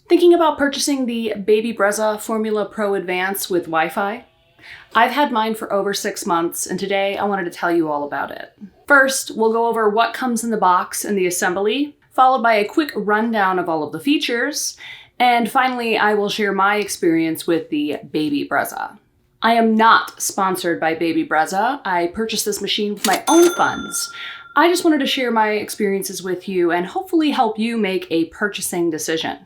Thinking about purchasing the Baby Brezza Formula Pro Advance with Wi-Fi? I've had mine for over 6 months, and today I wanted to tell you all about it. First, we'll go over what comes in the box and the assembly, followed by a quick rundown of all of the features, and finally I will share my experience with the Baby Brezza. I am not sponsored by Baby Brezza. I purchased this machine with my own funds. I just wanted to share my experiences with you and hopefully help you make a purchasing decision.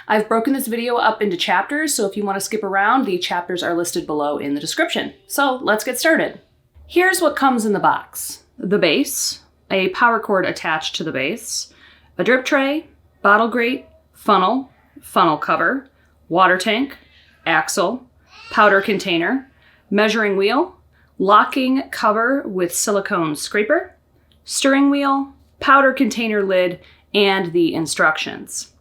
I've broken this video up into chapters, so if you want to skip around, the chapters are listed below in the description. So let's get started. Here's what comes in the box. The base, a power cord attached to the base, a drip tray, bottle grate, funnel, funnel cover, water tank, axle, powder container, measuring wheel, locking cover with silicone scraper, stirring wheel, powder container lid, and the instructions.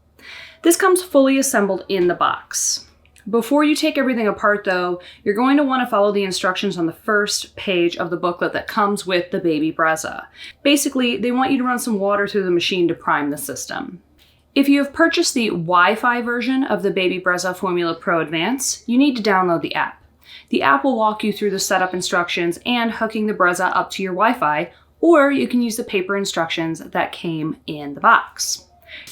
This comes fully assembled in the box. Before you take everything apart though, you're going to want to follow the instructions on the first page of the booklet that comes with the Baby Brezza. Basically, they want you to run some water through the machine to prime the system. If you have purchased the Wi-Fi version of the Baby Brezza Formula Pro Advance, you need to download the app. The app will walk you through the setup instructions and hooking the Brezza up to your Wi-Fi, or you can use the paper instructions that came in the box.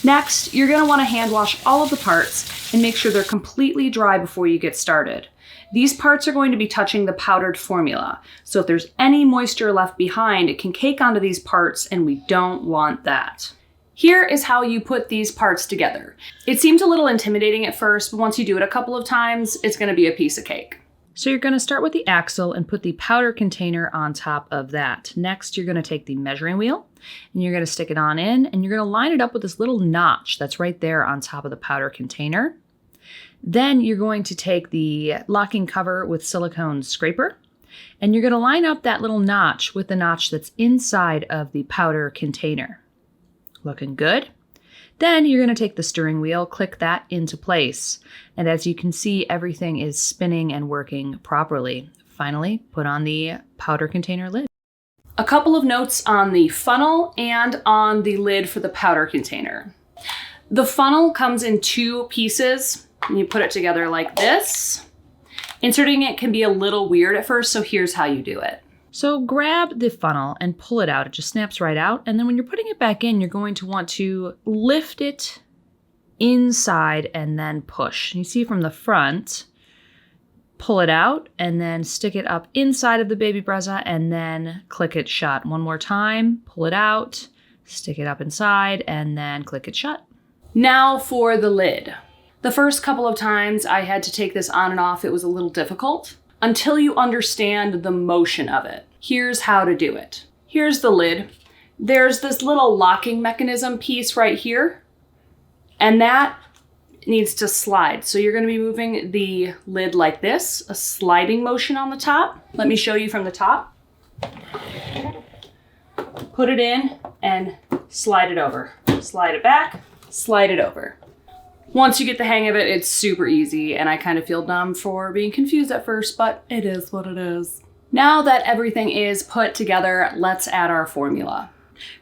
Next, you're going to want to hand wash all of the parts and make sure they're completely dry before you get started. These parts are going to be touching the powdered formula, so if there's any moisture left behind, it can cake onto these parts and we don't want that. Here is how you put these parts together. It seems a little intimidating at first, but once you do it a couple of times, it's going to be a piece of cake. So you're going to start with the axle and put the powder container on top of that. Next, you're going to take the measuring wheel and you're going to stick it on in and you're going to line it up with this little notch that's right there on top of the powder container. Then you're going to take the locking cover with silicone scraper and you're going to line up that little notch with the notch that's inside of the powder container. Looking good. Then you're going to take the stirring wheel, click that into place. And as you can see, everything is spinning and working properly. Finally, put on the powder container lid. A couple of notes on the funnel and on the lid for the powder container. The funnel comes in 2 pieces, and you put it together like this. Inserting it can be a little weird at first, so here's how you do it. So grab the funnel and pull it out. It just snaps right out. And then when you're putting it back in, you're going to want to lift it inside and then push. You see from the front, pull it out and then stick it up inside of the Baby Brezza and then click it shut. One more time, pull it out, stick it up inside and then click it shut. Now for the lid. The first couple of times I had to take this on and off, it was a little difficult. Until you understand the motion of it. Here's how to do it. Here's the lid. There's this little locking mechanism piece right here, and that needs to slide. So you're going to be moving the lid like this, a sliding motion on the top. Let me show you from the top. Put it in and slide it over. Slide it back, slide it over. Once you get the hang of it, it's super easy, and I kind of feel dumb for being confused at first, but it is what it is. Now that everything is put together, let's add our formula.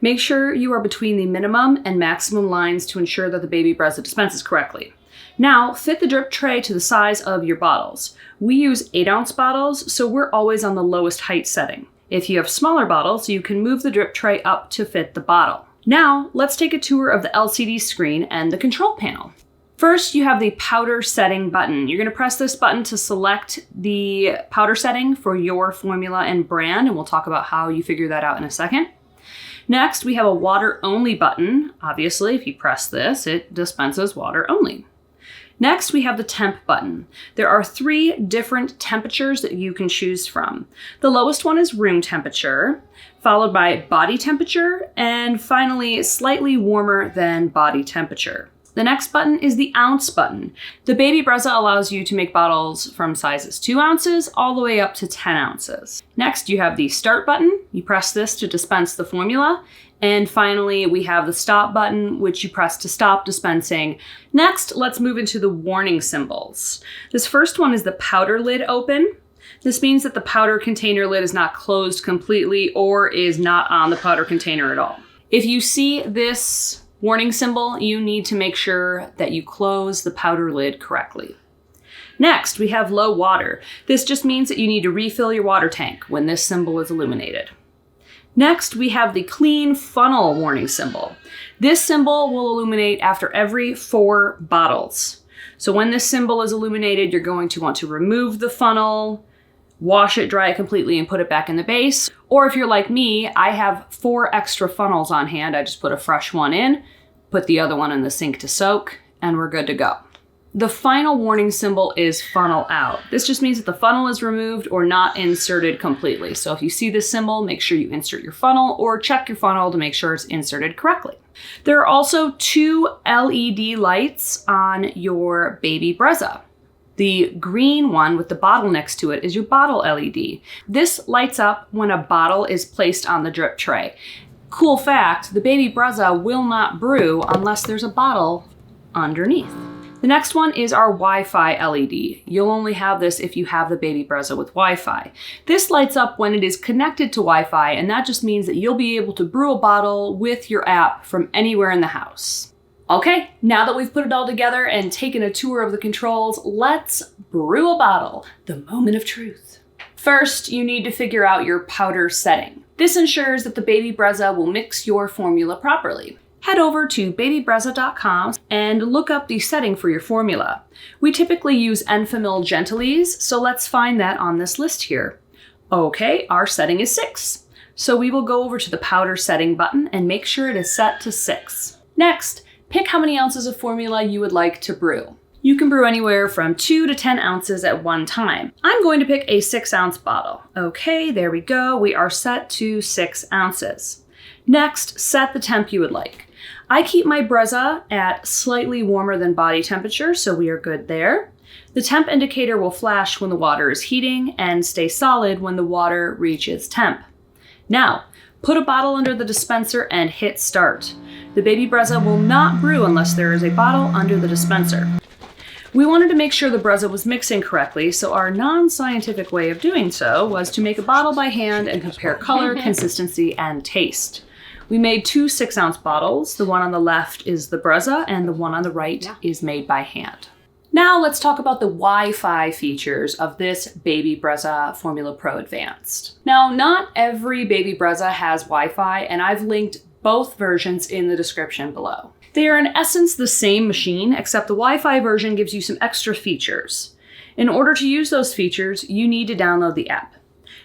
Make sure you are between the minimum and maximum lines to ensure that the Baby Brezza dispenses correctly. Now, fit the drip tray to the size of your bottles. We use 8-ounce bottles, so we're always on the lowest height setting. If you have smaller bottles, you can move the drip tray up to fit the bottle. Now, let's take a tour of the LCD screen and the control panel. First, you have the powder setting button. You're going to press this button to select the powder setting for your formula and brand, and we'll talk about how you figure that out in a second. Next, we have a water only button. Obviously, if you press this, it dispenses water only. Next, we have the temp button. There are 3 different temperatures that you can choose from. The lowest one is room temperature, followed by body temperature, and finally, slightly warmer than body temperature. The next button is the ounce button. The Baby Brezza allows you to make bottles from sizes 2 ounces all the way up to 10 ounces. Next, you have the start button. You press this to dispense the formula. And finally, we have the stop button, which you press to stop dispensing. Next, let's move into the warning symbols. This first one is the powder lid open. This means that the powder container lid is not closed completely or is not on the powder container at all. If you see this Warning symbol, you need to make sure that you close the powder lid correctly. Next, we have low water. This just means that you need to refill your water tank when this symbol is illuminated. Next, we have the clean funnel warning symbol. This symbol will illuminate after every 4 bottles. So when this symbol is illuminated, you're going to want to remove the funnel, wash it, dry it completely, and put it back in the base. Or if you're like me, I have 4 extra funnels on hand. I just put a fresh one in, put the other one in the sink to soak, and we're good to go. The final warning symbol is funnel out. This just means that the funnel is removed or not inserted completely. So if you see this symbol, make sure you insert your funnel or check your funnel to make sure it's inserted correctly. There are also 2 LED lights on your Baby Brezza. The green one with the bottle next to it is your bottle LED. This lights up when a bottle is placed on the drip tray. Cool fact, the Baby Brezza will not brew unless there's a bottle underneath. The next one is our Wi-Fi LED. You'll only have this if you have the Baby Brezza with Wi-Fi. This lights up when it is connected to Wi-Fi, and that just means that you'll be able to brew a bottle with your app from anywhere in the house. Okay, now that we've put it all together and taken a tour of the controls, let's brew a bottle, the moment of truth. First, you need to figure out your powder setting. This ensures that the Baby Brezza will mix your formula properly. Head over to babybrezza.com and look up the setting for your formula. We typically use Enfamil Gentilies, so let's find that on this list here. Okay, our setting is 6. So we will go over to the powder setting button and make sure it is set to 6. Next, pick how many ounces of formula you would like to brew. You can brew anywhere from 2 to 10 ounces at one time. I'm going to pick a 6-ounce bottle. Okay, there we go. We are set to 6 ounces. Next, set the temp you would like. I keep my Brezza at slightly warmer than body temperature, so we are good there. The temp indicator will flash when the water is heating and stay solid when the water reaches temp. Now, put a bottle under the dispenser and hit start. The Baby Brezza will not brew unless there is a bottle under the dispenser. We wanted to make sure the Brezza was mixing correctly, so our non-scientific way of doing so was to make a bottle by hand and compare color, consistency, and taste. We made 2 6-ounce bottles. The one on the left is the Brezza, and the one on the right is made by hand. Now let's talk about the Wi-Fi features of this Baby Brezza Formula Pro Advanced. Now, not every Baby Brezza has Wi-Fi, and I've linked both versions in the description below. They are in essence the same machine, except the Wi-Fi version gives you some extra features. In order to use those features, you need to download the app.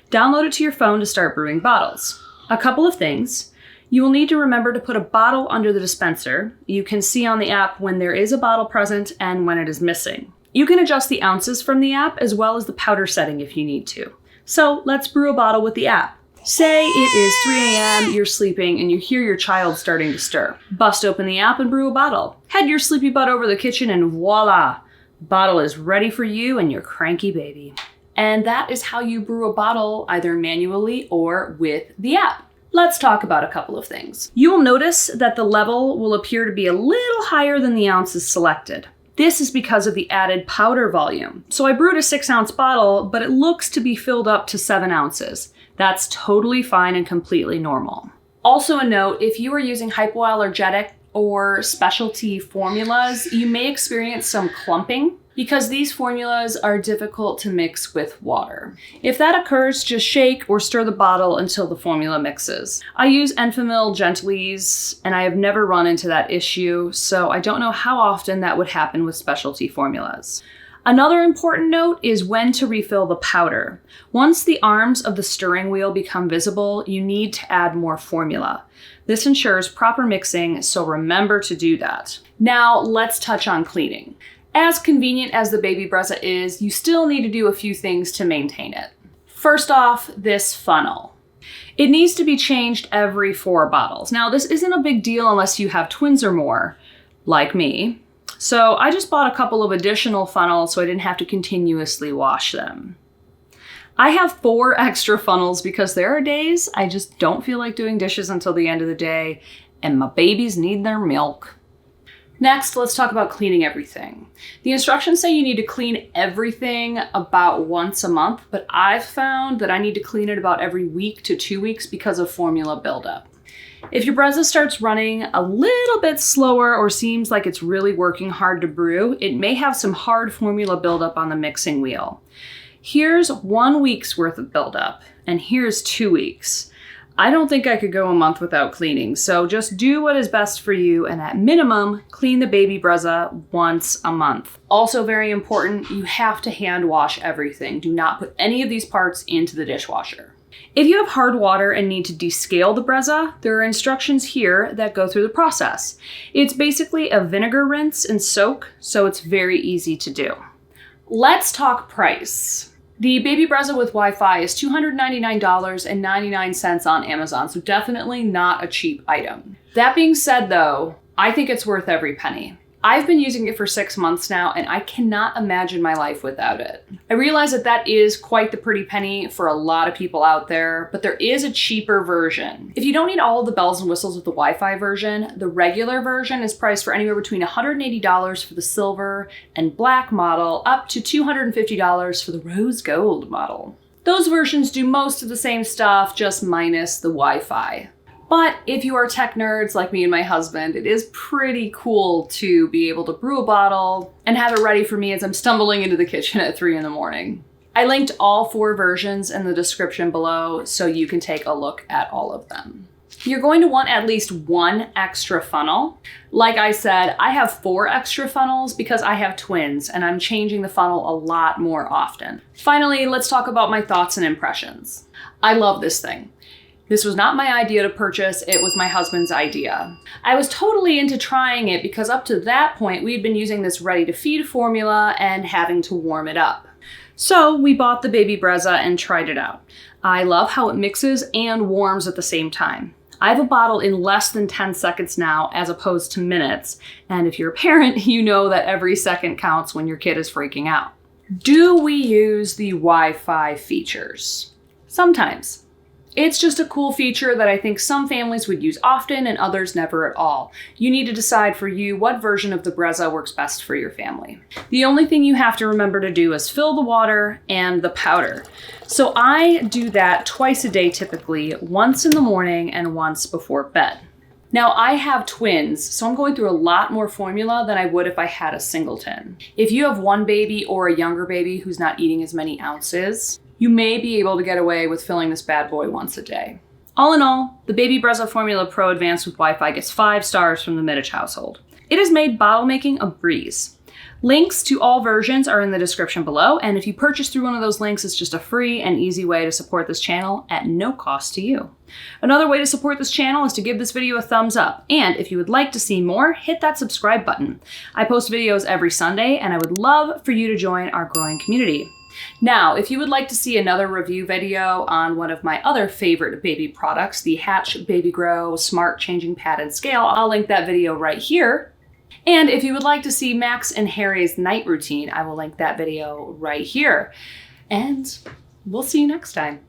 Download it to your phone to start brewing bottles. A couple of things. You will need to remember to put a bottle under the dispenser. You can see on the app when there is a bottle present and when it is missing. You can adjust the ounces from the app as well as the powder setting if you need to. So let's brew a bottle with the app. Say it is 3 a.m., you're sleeping, and you hear your child starting to stir. Bust open the app and brew a bottle. Head your sleepy butt over the kitchen and voila! The bottle is ready for you and your cranky baby. And that is how you brew a bottle either manually or with the app. Let's talk about a couple of things. You will notice that the level will appear to be a little higher than the ounces selected. This is because of the added powder volume. So I brewed a 6-ounce bottle, but it looks to be filled up to 7 ounces. That's totally fine and completely normal. Also a note, if you are using hypoallergenic or specialty formulas, you may experience some clumping because these formulas are difficult to mix with water. If that occurs, just shake or stir the bottle until the formula mixes. I use Enfamil Gentilies and I have never run into that issue, so I don't know how often that would happen with specialty formulas. Another important note is when to refill the powder. Once the arms of the stirring wheel become visible, you need to add more formula. This ensures proper mixing, so remember to do that. Now let's touch on cleaning. As convenient as the Baby Brezza is, you still need to do a few things to maintain it. First off, this funnel. It needs to be changed every 4 bottles. Now this isn't a big deal unless you have twins or more, like me. So I just bought a couple of additional funnels so I didn't have to continuously wash them. I have 4 extra funnels because there are days I just don't feel like doing dishes until the end of the day and my babies need their milk. Next, let's talk about cleaning everything. The instructions say you need to clean everything about once a month, but I've found that I need to clean it about every week to 2 weeks because of formula buildup. If your Brezza starts running a little bit slower or seems like it's really working hard to brew, it may have some hard formula buildup on the mixing wheel. Here's 1 week's worth of buildup, and here's 2 weeks. I don't think I could go a month without cleaning, so just do what is best for you, and at minimum, clean the Baby Brezza once a month. Also very important, you have to hand wash everything. Do not put any of these parts into the dishwasher. If you have hard water and need to descale the Brezza, there are instructions here that go through the process. It's basically a vinegar rinse and soak, so it's very easy to do. Let's talk price. The Baby Brezza with Wi-Fi is $299.99 on Amazon, so definitely not a cheap item. That being said though, I think it's worth every penny. I've been using it for 6 months now, and I cannot imagine my life without it. I realize that that is quite the pretty penny for a lot of people out there, but there is a cheaper version. If you don't need all of the bells and whistles of the Wi-Fi version, the regular version is priced for anywhere between $180 for the silver and black model, up to $250 for the rose gold model. Those versions do most of the same stuff, just minus the Wi-Fi. But if you are tech nerds like me and my husband, it is pretty cool to be able to brew a bottle and have it ready for me as I'm stumbling into the kitchen at 3 in the morning. I linked all 4 versions in the description below so you can take a look at all of them. You're going to want at least 1 extra funnel. Like I said, I have 4 extra funnels because I have twins and I'm changing the funnel a lot more often. Finally, let's talk about my thoughts and impressions. I love this thing. This was not my idea to purchase, it was my husband's idea. I was totally into trying it because up to that point, we'd been using this ready-to-feed formula and having to warm it up. So we bought the Baby Brezza and tried it out. I love how it mixes and warms at the same time. I have a bottle in less than 10 seconds now as opposed to minutes, and if you're a parent, you know that every second counts when your kid is freaking out. Do we use the Wi-Fi features? Sometimes. It's just a cool feature that I think some families would use often and others never at all. You need to decide for you what version of the Brezza works best for your family. The only thing you have to remember to do is fill the water and the powder. So I do that twice a day typically, once in the morning and once before bed. Now I have twins, so I'm going through a lot more formula than I would if I had a singleton. If you have one baby or a younger baby who's not eating as many ounces, you may be able to get away with filling this bad boy once a day. All in all, the Baby Brezza Formula Pro Advanced with Wi-Fi gets 5 stars from the Middich household. It has made bottle making a breeze. Links to all versions are in the description below, and if you purchase through one of those links, it's just a free and easy way to support this channel at no cost to you. Another way to support this channel is to give this video a thumbs up, and if you would like to see more, hit that subscribe button. I post videos every Sunday, and I would love for you to join our growing community. Now, if you would like to see another review video on one of my other favorite baby products, the Hatch Baby Grow Smart Changing Pad and Scale, I'll link that video right here. And if you would like to see Max and Harry's night routine, I will link that video right here. And we'll see you next time.